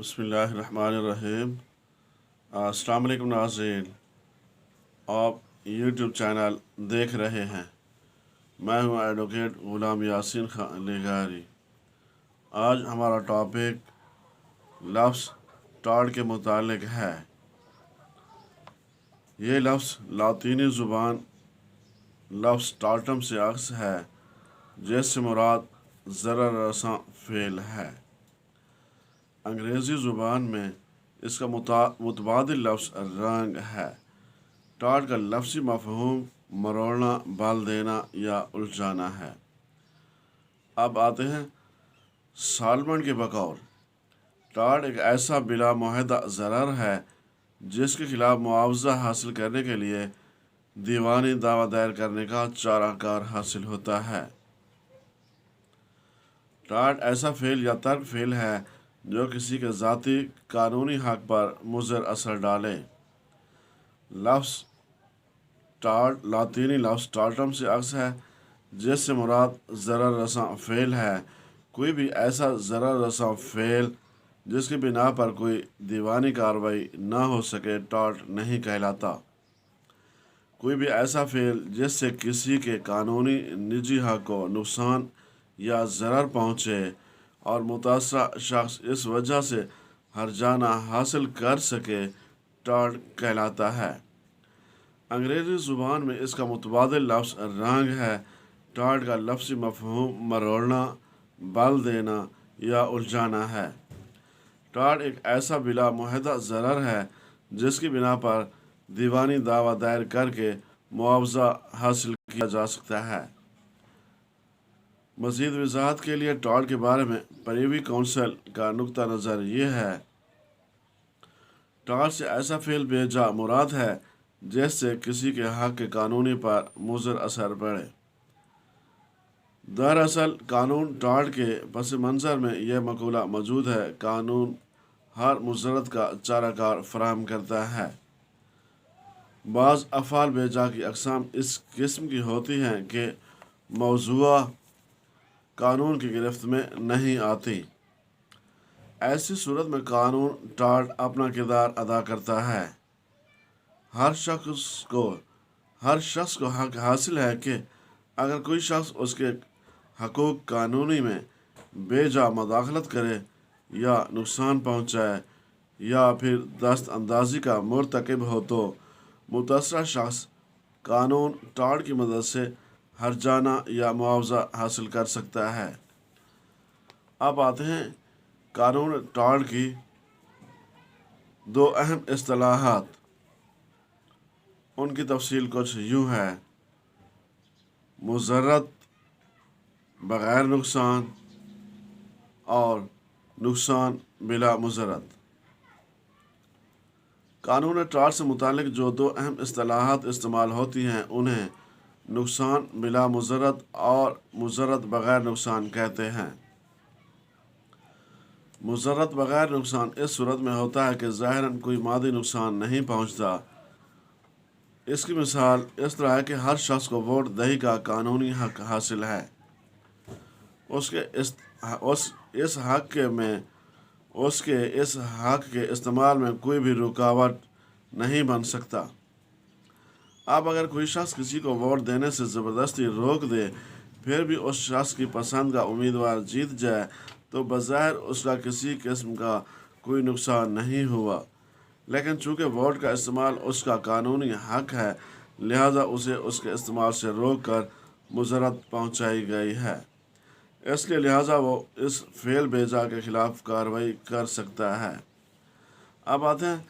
बिस्मिल्लाहिर्रहमानिर्रहीम। अस्सलाम वालेकुम नाज़रीन, आप यूट्यूब चैनल देख रहे हैं। मैं हूं एडवोकेट ग़ुलाम यासीन खान लेगारी। आज हमारा टॉपिक लफ्ज़ टाड़ के मुतालिक है। ये लफ्ज़ लातीनी ज़ुबान लफ्ज़ टार्टम से अक्स है, जिससे मुराद ज़रर रसां फ़ेल है। अंग्रेज़ी ज़ुबान में इसका मुतबादिल लफ्ज़ रंग है। टाड़ का लफ्ज़ी मफ़हूम मरोड़ना, बल देना या उलझाना है। अब आते हैं सालमन के बकौल। टाड़ एक ऐसा बिला मुआहदा ज़रर है जिसके खिलाफ मुआवजा हासिल करने के लिए दीवानी दावा दायर करने का चाराकार हासिल होता है। टाड़ ऐसा फ़ेल या तर्क फ़ेल है जो किसी के ज़ाती कानूनी हक़ पर मुज़र असर डाले। लफ्ज़ टाड़ लातीनी लफ्ज़ टार्टम से अक्स है, जिससे मुराद ज़रर रसां फ़ेल है। कोई भी ऐसा ज़रर रसां फ़ेल जिसकी बिना पर कोई दीवानी कार्रवाई न हो सके टाड़ नहीं कहलाता। कोई भी ऐसा फ़ेल जिससे किसी के कानूनी निजी हक़ को नुकसान या ज़रर पहुँचे और मुतासरा शख्स इस वजह से हर्जाना हासिल कर सके टाड़ कहलाता है। अंग्रेज़ी ज़ुबान में इसका मुतबादिल लफ्ज़ रंग है। टाड़ का लफ्ज़ी मफ़हूम मरोड़ना, बल देना या उलझाना है। टाड़ एक ऐसा बिला मुआहदा ज़रर है जिसकी बिना पर दीवानी दावा दायर करके मुआवजा हासिल किया जा सकता है। मज़ीद वज़ाहत के लिए टाड़ के बारे में प्रीवी काउंसिल का नुक्ता नज़र ये है। टाड़ से ऐसा फ़ेल बेजा मुराद है जिससे किसी के हक़ के कानूनी पर मुज़र असर पड़े। दरअसल कानून टाड़ के पस मंज़र में यह मक़ूला मौजूद है, कानून हर मुज़रत का चाराकार फराहम करता है। बाज़ अफ़आल बेजा की अक़साम इस किस्म की होती हैं कि मौज़ूआ कानून की गिरफ्त में नहीं आती। ऐसी सूरत में कानून टाड़ अपना किरदार अदा करता है। हर शख्स को हक हासिल है कि अगर कोई शख्स उसके हकूक़ कानूनी में बेजा मदाखलत करे या नुकसान पहुँचाए या फिर दस्त अंदाज़ी का मुर्तकिब हो तो मुतासरा शख्स कानून टाड़ की मदद से हर्जाना या मुआवजा हासिल कर सकता है। अब आते हैं कानून टाड़ की दो अहम इस्तिलाहात। उनकी तफसील कुछ यूँ है: मुज़र्रत बग़ैर नुकसान और नुकसान बिला मुज़र्रत। कानून टाड़ से मुतालिक जो दो अहम इस्तिलाहात इस्तेमाल होती हैं उन्हें नुकसान बिला मुज़र्रत और मुज़र्रत बग़ैर नुकसान कहते हैं। मुज़र्रत बग़ैर नुकसान इस सूरत में होता है कि ज़ाहिरन कोई मादी नुकसान नहीं पहुँचता। इसकी मिसाल इस तरह है कि हर शख्स को वोट दही का कानूनी हक़ हासिल है। उसके इस हक़ के इस्तेमाल में कोई भी रुकावट नहीं बन सकता। अब अगर कोई शख्स किसी को वोट देने से ज़बरदस्ती रोक दे, फिर भी उस शख्स की पसंद का उम्मीदवार जीत जाए तो बज़ाहिर उसका किसी किस्म का कोई नुकसान नहीं हुआ। लेकिन चूँकि वोट का इस्तेमाल उसका कानूनी हक़ है, लिहाजा उसे उसके इस्तेमाल से रोक कर मुज़र्रत पहुँचाई गई है। इसके लिहाजा वो इस फ़ेल बेजा के ख़िलाफ़ कार्रवाई कर सकता है। अब आते हैं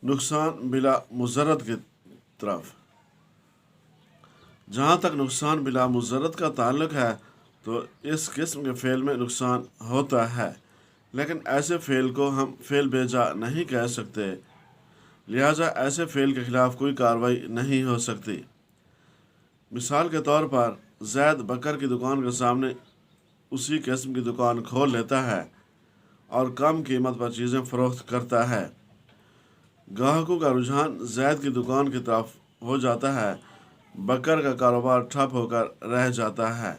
नुकसान बिला मुज़र्रत की तरफ। जहाँ तक नुकसान बिला मुज़र्रत का ताल्लुक़ है तो इस किस्म के फ़ेल में नुकसान होता है, लेकिन ऐसे फ़ेल को हम फ़ेल बेजा नहीं कह सकते। लिहाजा ऐसे फ़ेल के ख़िलाफ़ कोई कार्रवाई नहीं हो सकती। मिसाल के तौर पर ज़ैद बकर की दुकान के सामने उसी किस्म की दुकान खोल लेता है और कम कीमत पर चीज़ें फ़रोख्त करता है। ग्राहकों का रुझान ज़ैद की दुकान की तरफ हो जाता है। बकर का कारोबार ठप होकर रह जाता है।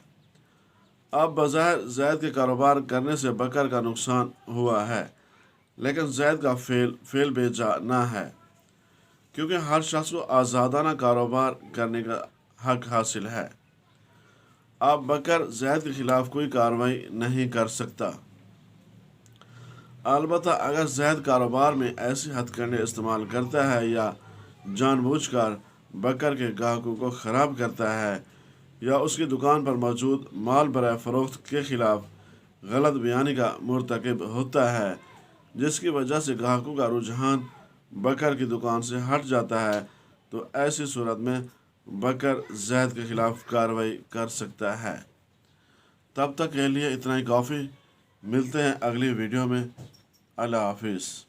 अब बज़ाहिर ज़ैद के कारोबार करने से बकर का नुकसान हुआ है, لیکن زید کا فعل بے جا نہ ہے، کیونکہ ہر شخص کو آزادانہ کاروبار کرنے کا حق حاصل ہے۔ اب بکر زید کے خلاف کوئی کارروائی نہیں کر سکتا، البتہ اگر زید کاروبار میں ایسی ہتھ کنڈے استعمال کرتا ہے یا جان بوجھ کر بکر کے گاہکوں کو خراب کرتا ہے یا اس کی دکان پر موجود مال برائے فروخت کے خلاف غلط بیانی کا مرتکب ہوتا ہے، جس کی وجہ سے گاہکوں کا رجحان بکر کی دکان سے ہٹ جاتا ہے، تو ایسی صورت میں بکر زید کے خلاف کارروائی کر سکتا ہے۔ تب تک کے لیے اتنا ہی کافی، ملتے ہیں اگلی ویڈیو میں۔ اللہ حافظ۔